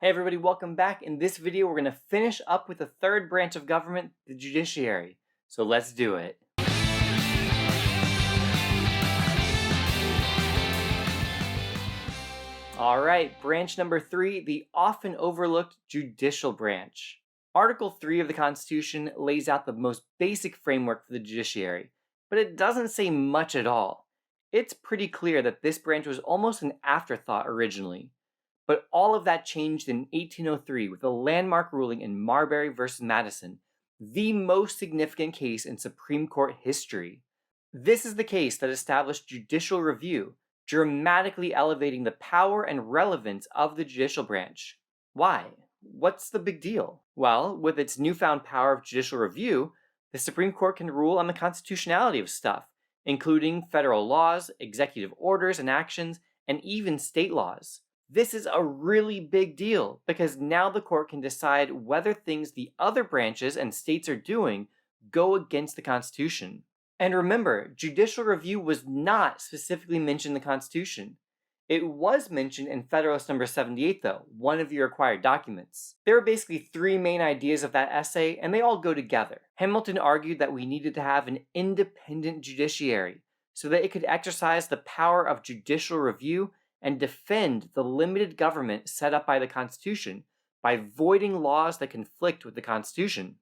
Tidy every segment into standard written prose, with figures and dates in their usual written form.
Hey everybody, welcome back. In this video, we're going to finish up with the third branch of government, the judiciary. So let's do it. Alright, branch number 3, the often overlooked judicial branch. Article 3 of the Constitution lays out the most basic framework for the judiciary, but it doesn't say much at all. It's pretty clear that this branch was almost an afterthought originally. But all of that changed in 1803 with a landmark ruling in Marbury v. Madison, the most significant case in Supreme Court history. This is the case that established judicial review, dramatically elevating the power and relevance of the judicial branch. Why? What's the big deal? Well, with its newfound power of judicial review, the Supreme Court can rule on the constitutionality of stuff, including federal laws, executive orders and actions, and even state laws. This is a really big deal because now the court can decide whether things the other branches and states are doing go against the Constitution. And remember, judicial review was not specifically mentioned in the Constitution. It was mentioned in Federalist Number 78 though, one of your required documents. There are basically three main ideas of that essay, and they all go together. Hamilton argued that we needed to have an independent judiciary so that it could exercise the power of judicial review and defend the limited government set up by the Constitution by voiding laws that conflict with the Constitution.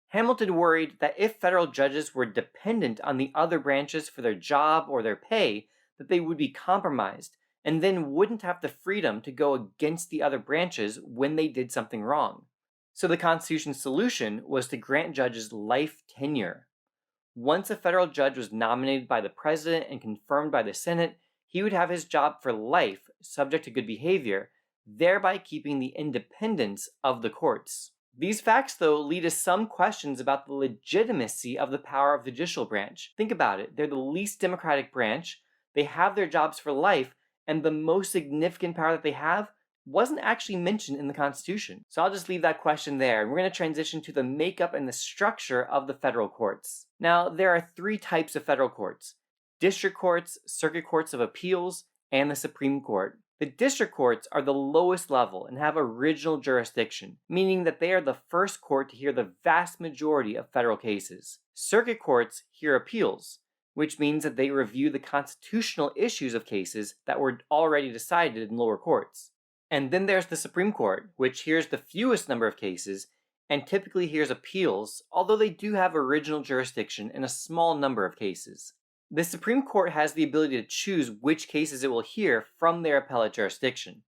Hamilton worried that if federal judges were dependent on the other branches for their job or their pay, that they would be compromised and then wouldn't have the freedom to go against the other branches when they did something wrong. So the Constitution's solution was to grant judges life tenure. Once a federal judge was nominated by the president and confirmed by the Senate, he would have his job for life, subject to good behavior, thereby keeping the independence of the courts. These facts, though, lead to some questions about the legitimacy of the power of the judicial branch. Think about it. They're the least democratic branch, they have their jobs for life, and the most significant power that they have wasn't actually mentioned in the Constitution. So I'll just leave that question there, and we're going to transition to the makeup and the structure of the federal courts. Now, there are three types of federal courts: district courts, circuit courts of appeals, and the Supreme Court. The district courts are the lowest level and have original jurisdiction, meaning that they are the first court to hear the vast majority of federal cases. Circuit courts hear appeals, which means that they review the constitutional issues of cases that were already decided in lower courts. And then there's the Supreme Court, which hears the fewest number of cases and typically hears appeals, although they do have original jurisdiction in a small number of cases. The Supreme Court has the ability to choose which cases it will hear from their appellate jurisdiction.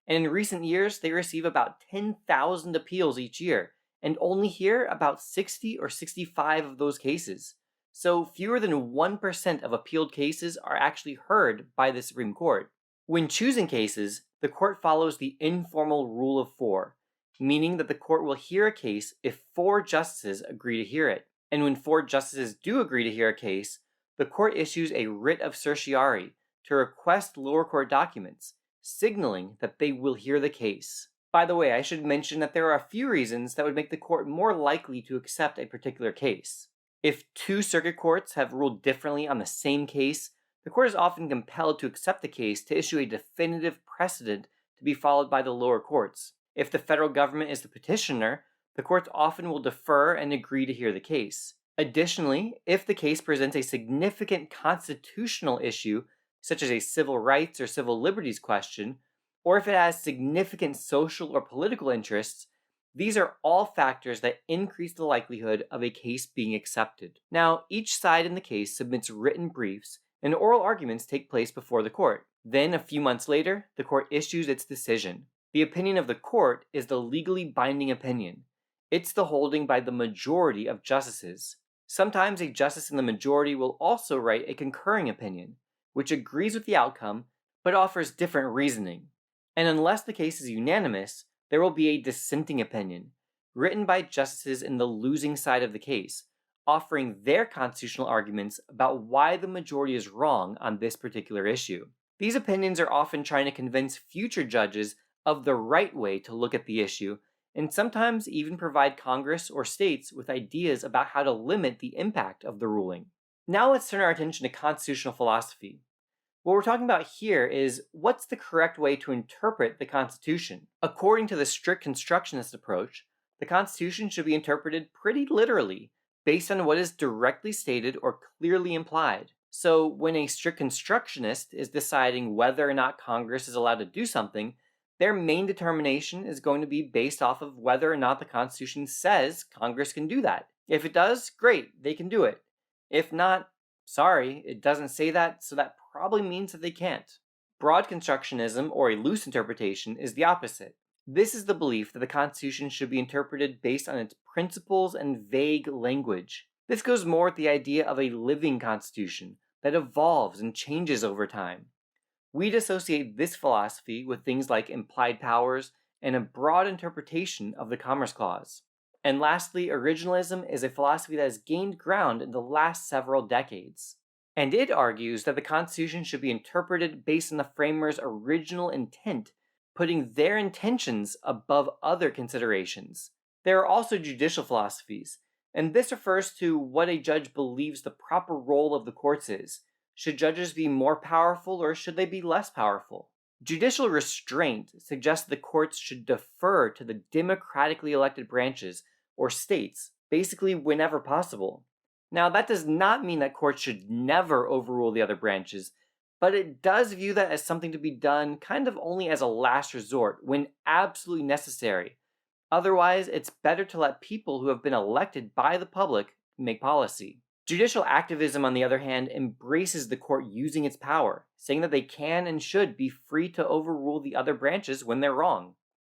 And in recent years, they receive about 10,000 appeals each year, and only hear about 60 or 65 of those cases. So fewer than 1% of appealed cases are actually heard by the Supreme Court. When choosing cases, the court follows the informal rule of four, meaning that the court will hear a case if 4 justices agree to hear it. And when 4 justices do agree to hear a case, the court issues a writ of certiorari to request lower court documents, signaling that they will hear the case. By the way, I should mention that there are a few reasons that would make the court more likely to accept a particular case. If 2 circuit courts have ruled differently on the same case, the court is often compelled to accept the case to issue a definitive precedent to be followed by the lower courts. If the federal government is the petitioner, the courts often will defer and agree to hear the case. Additionally, if the case presents a significant constitutional issue, such as a civil rights or civil liberties question, or if it has significant social or political interests, these are all factors that increase the likelihood of a case being accepted. Now, each side in the case submits written briefs, and oral arguments take place before the court. Then, a few months later, the court issues its decision. The opinion of the court is the legally binding opinion. It's the holding by the majority of justices. Sometimes a justice in the majority will also write a concurring opinion, which agrees with the outcome but offers different reasoning. And unless the case is unanimous, there will be a dissenting opinion, written by justices in the losing side of the case, offering their constitutional arguments about why the majority is wrong on this particular issue. These opinions are often trying to convince future judges of the right way to look at the issue, and sometimes even provide Congress or states with ideas about how to limit the impact of the ruling. Now let's turn our attention to constitutional philosophy. What we're talking about here is what's the correct way to interpret the Constitution. According to the strict constructionist approach, the Constitution should be interpreted pretty literally, based on what is directly stated or clearly implied. So when a strict constructionist is deciding whether or not Congress is allowed to do something, their main determination is going to be based off of whether or not the Constitution says Congress can do that. If it does, great, they can do it. If not, sorry, it doesn't say that, so that probably means that they can't. Broad constructionism, or a loose interpretation, is the opposite. This is the belief that the Constitution should be interpreted based on its principles and vague language. This goes more with the idea of a living Constitution that evolves and changes over time. We'd associate this philosophy with things like implied powers and a broad interpretation of the Commerce Clause. And lastly, originalism is a philosophy that has gained ground in the last several decades. And it argues that the Constitution should be interpreted based on the framers' original intent, putting their intentions above other considerations. There are also judicial philosophies, and this refers to what a judge believes the proper role of the courts is. Should judges be more powerful or should they be less powerful? Judicial restraint suggests the courts should defer to the democratically elected branches or states, basically whenever possible. Now, that does not mean that courts should never overrule the other branches, but it does view that as something to be done kind of only as a last resort when absolutely necessary. Otherwise, it's better to let people who have been elected by the public make policy. Judicial activism, on the other hand, embraces the court using its power, saying that they can and should be free to overrule the other branches when they're wrong.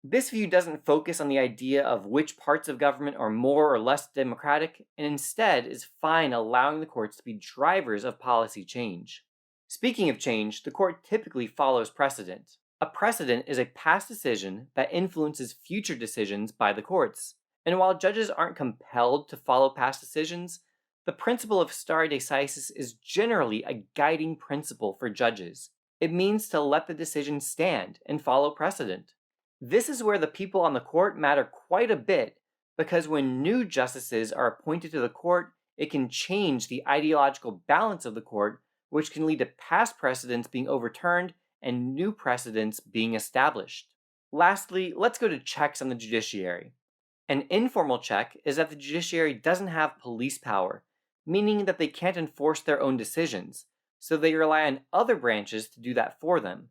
This view doesn't focus on the idea of which parts of government are more or less democratic, and instead is fine allowing the courts to be drivers of policy change. Speaking of change, the court typically follows precedent. A precedent is a past decision that influences future decisions by the courts. And while judges aren't compelled to follow past decisions, the principle of stare decisis is generally a guiding principle for judges. It means to let the decision stand and follow precedent. This is where the people on the court matter quite a bit, because when new justices are appointed to the court, it can change the ideological balance of the court, which can lead to past precedents being overturned and new precedents being established. Lastly, let's go to checks on the judiciary. An informal check is that the judiciary doesn't have police power, meaning that they can't enforce their own decisions, so they rely on other branches to do that for them.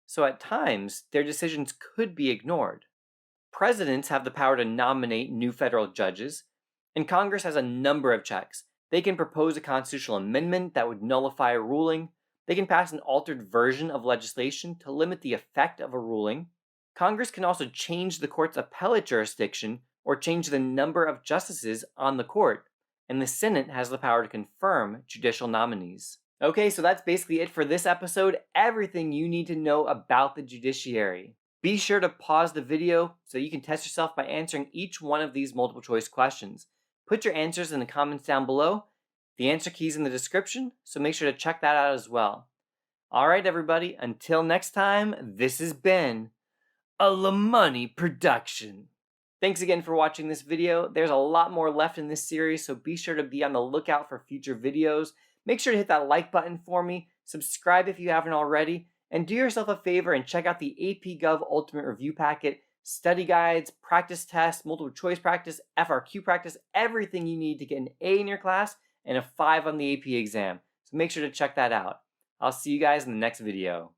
So at times, their decisions could be ignored. Presidents have the power to nominate new federal judges, and Congress has a number of checks. They can propose a constitutional amendment that would nullify a ruling. They can pass an altered version of legislation to limit the effect of a ruling. Congress can also change the court's appellate jurisdiction or change the number of justices on the court, and the Senate has the power to confirm judicial nominees. Okay, so that's basically it for this episode. Everything you need to know about the judiciary. Be sure to pause the video so you can test yourself by answering each one of these multiple choice questions. Put your answers in the comments down below. The answer key's in the description, so make sure to check that out as well. Alright everybody, until next time, this has been a LaMoney production. Thanks again for watching this video. There's a lot more left in this series, so be sure to be on the lookout for future videos. Make sure to hit that like button for me, subscribe if you haven't already, and do yourself a favor and check out the AP Gov Ultimate Review Packet, study guides, practice tests, multiple choice practice, FRQ practice, everything you need to get an A in your class and a 5 on the AP exam. So make sure to check that out. I'll see you guys in the next video.